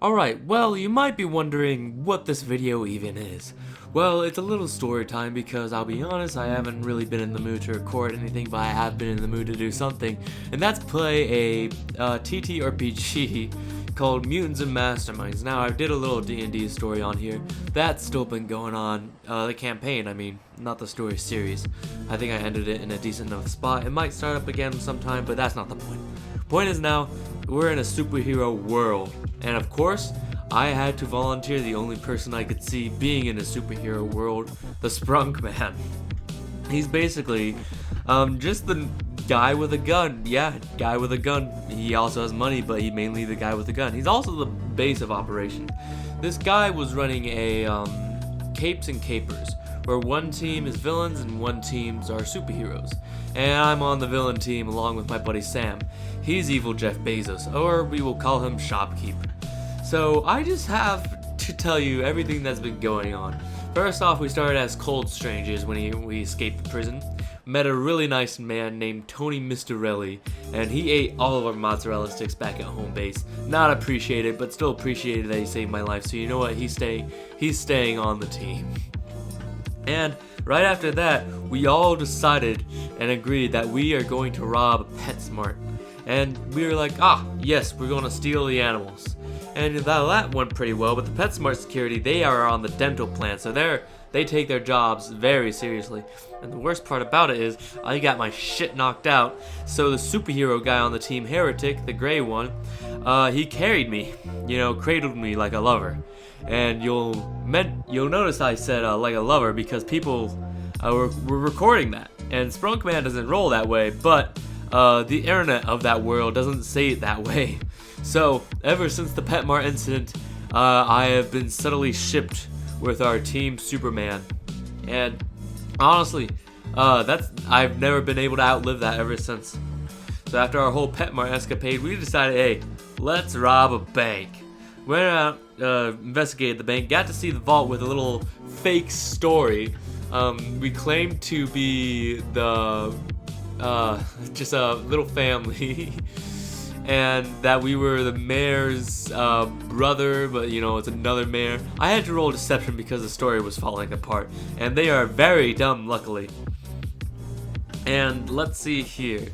Alright, well, you might be wondering what this video even is. Well, it's a little story time because I'll be honest, I haven't really been in the mood to record anything, but I have been in the mood to do something, and that's play a TTRPG called Mutants and Masterminds. Now, I did a little D&D story on here. That's still been going on, the campaign, I mean, not the story series. I think I ended it in a decent enough spot. It might start up again sometime, but that's not the point. Point is now, we're in a superhero world, and of course, I had to volunteer the only person I could see being in a superhero world, the Sprunk man. He's basically just the guy with a gun. Yeah, guy with a gun. He also has money, but he's mainly the guy with a gun. He's also the base of operation. This guy was running a Capes and Capers, where one team is villains and one teams are superheroes. And I'm on the villain team along with my buddy Sam. He's evil Jeff Bezos, or we will call him Shopkeep. So I just have to tell you everything that's been going on. First off, we started as cold strangers when we escaped the prison. Met a really nice man named Tony Mistorelli, and he ate all of our mozzarella sticks back at home base. Not appreciated, but still appreciated that he saved my life. So you know what? He's staying on the team. And right after that, we all decided and agreed that we are going to rob PetSmart. And we were like, yes, we're going to steal the animals. And that went pretty well, but the PetSmart security, they are on the dental plan, so they take their jobs very seriously. And the worst part about it is, I got my shit knocked out, so the superhero guy on the team, Heretic, the gray one, he carried me, cradled me like a lover. And you'll notice I said like a lover because people were recording that. And Sprunkman doesn't roll that way, but the internet of that world doesn't say it that way. So, ever since the PetMart incident, I have been subtly shipped with our team Superman. And honestly, I've never been able to outlive that ever since. So after our whole PetMart escapade, we decided, hey, let's rob a bank. Went out, investigated the bank, got to see the vault with a little fake story. We claimed to be just a little family. And that we were the mayor's brother, but it's another mayor. I had to roll deception because the story was falling apart, and they are very dumb, luckily. And let's see here.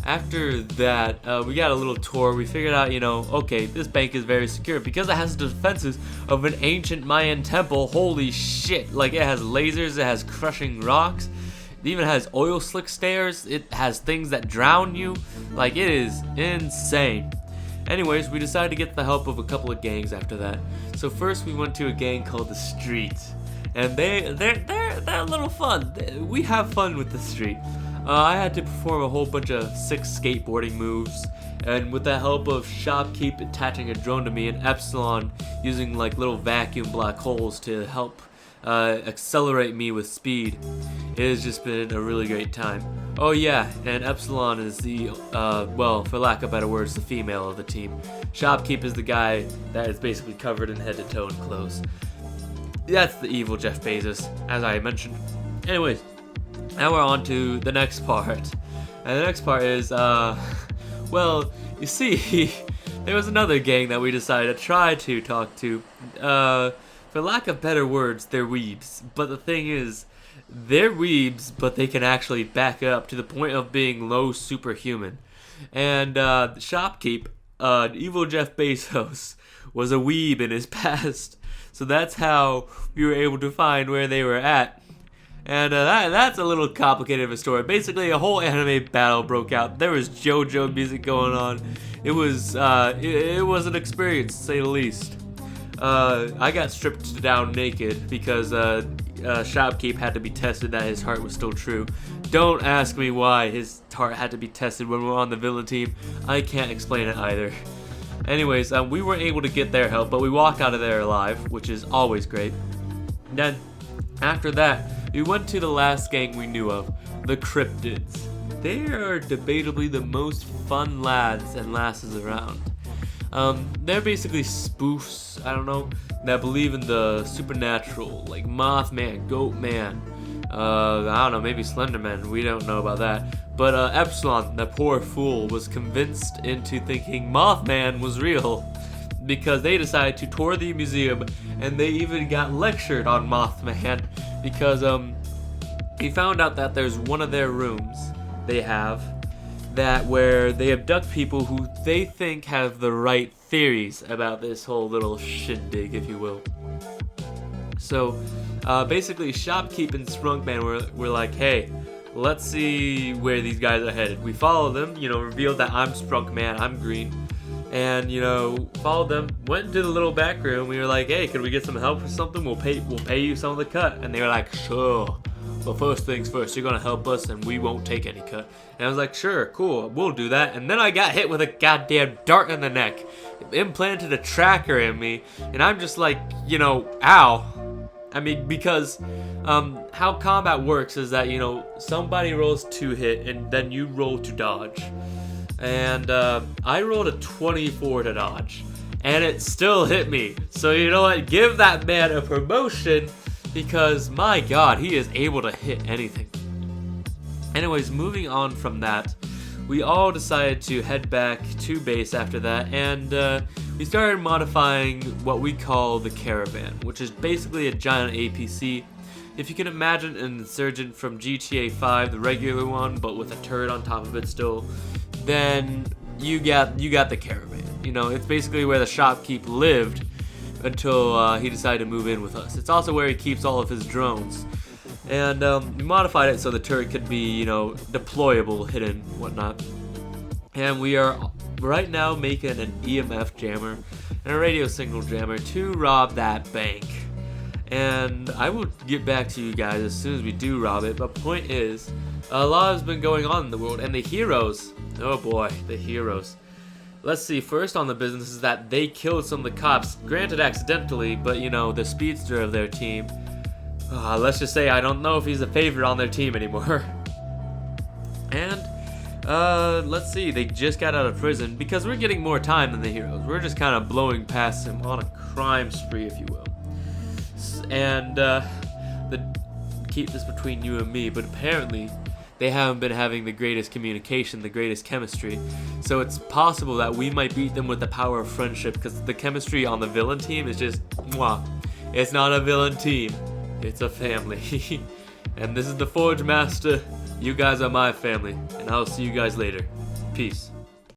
After that, we got a little tour. We figured out, okay, this bank is very secure because it has the defenses of an ancient Mayan temple. Holy shit! Like, it has lasers, it has crushing rocks. It even has oil slick stairs. It has things that drown you. Like, it is insane. Anyways, we decided to get the help of a couple of gangs after that. So first we went to a gang called the Street, and they're a little fun. We have fun with the Street. I had to perform a whole bunch of sick skateboarding moves, and with the help of Shopkeep attaching a drone to me and Epsilon using like little vacuum black holes to help accelerate me with speed. It has just been a really great time. Oh yeah, and Epsilon is the, well, for lack of better words, the female of the team. Shopkeep is the guy that is basically covered in head to toe in clothes. That's the evil Jeff Bezos, as I mentioned. Anyways, now we're on to the next part. And the next part is, well, you see, there was another gang that we decided to try to talk to. For lack of better words, they're weebs. But the thing is, they're weebs, but they can actually back up to the point of being low superhuman. And Shopkeep, evil Jeff Bezos, was a weeb in his past. So that's how we were able to find where they were at. And that's a little complicated of a story. Basically, a whole anime battle broke out. There was JoJo music going on. It was an experience, to say the least. I got stripped down naked because Shopkeep had to be tested that his heart was still true. Don't ask me why his heart had to be tested when we were on the villain team. I can't explain it either. Anyways, we weren't able to get their help, but we walked out of there alive, which is always great. Then, after that, we went to the last gang we knew of, the Cryptids. They are debatably the most fun lads and lasses around. They're basically spoofs, I don't know, that believe in the supernatural, like Mothman, Goatman, I don't know, maybe Slenderman, we don't know about that. But Epsilon, that poor fool, was convinced into thinking Mothman was real. because they decided to tour the museum, and they even got lectured on Mothman because he found out that there's one of their rooms they have that where they abduct people who they think have the right theories about this whole little shindig, if you will. So basically, Shopkeep and Sprunk Man were like, hey, let's see where these guys are headed. We followed them, revealed that I'm Sprunk Man, I'm green, and followed them, went into the little back room. We were like, hey, could we get some help with something? We'll pay you some of the cut. And they were like, sure. But first things first, you're gonna help us and we won't take any cut. And I was like, sure, cool, we'll do that. And then I got hit with a goddamn dart in the neck. It implanted a tracker in me, and I'm just like, ow. I mean, because how combat works is that, somebody rolls to hit and then you roll to dodge. And I rolled a 24 to dodge, and it still hit me. So you know what? Give that man a promotion, because my god, he is able to hit anything. Anyways, moving on from that, we all decided to head back to base after that, and we started modifying what we call the Caravan, which is basically a giant APC. If you can imagine an insurgent from GTA 5, the regular one, but with a turret on top of it still, then you got the Caravan. It's basically where the Shopkeep lived until he decided to move in with us. It's also where he keeps all of his drones. And we modified it so the turret could be, deployable, hidden, whatnot. And we are right now making an EMF jammer and a radio signal jammer to rob that bank. And I will get back to you guys as soon as we do rob it. But point is, a lot has been going on in the world, and the heroes, oh boy, the heroes. Let's see, first on the business is that they killed some of the cops, granted accidentally, but the speedster of their team. Let's just say I don't know if he's a favorite on their team anymore. And let's see, they just got out of prison because we're getting more time than the heroes. We're just kind of blowing past him on a crime spree, if you will. And keep this between you and me, but apparently they haven't been having the greatest communication, the greatest chemistry. So it's possible that we might beat them with the power of friendship, because the chemistry on the villain team is just mwah. It's not a villain team, it's a family. And this is the Forge Master. You guys are my family, and I'll see you guys later. Peace.